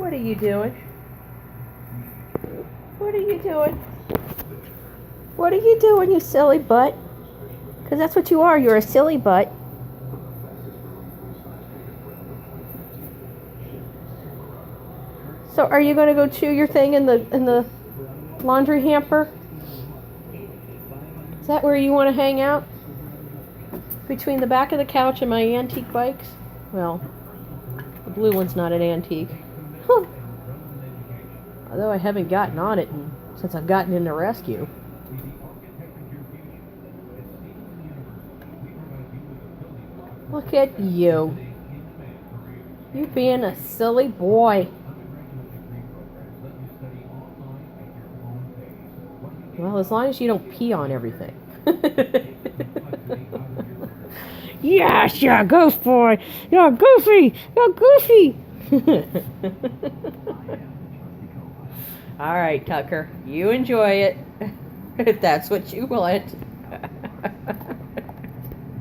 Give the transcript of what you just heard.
What are you doing? What are you doing? What are you doing, you silly butt? Because that's what you are. You're a silly butt. So are you going to go chew your thing in the laundry hamper? Is that where you want to hang out? Between the back of the couch and my antique bikes? Well, the blue one's not an antique. Huh. Although I haven't gotten on it since I've gotten into rescue. Look at you. You being a silly boy. Well, as long as you don't pee on everything. Yes, you're a goof boy. You're goofy. You're goofy. All right, Tucker. You enjoy it. If that's what you want.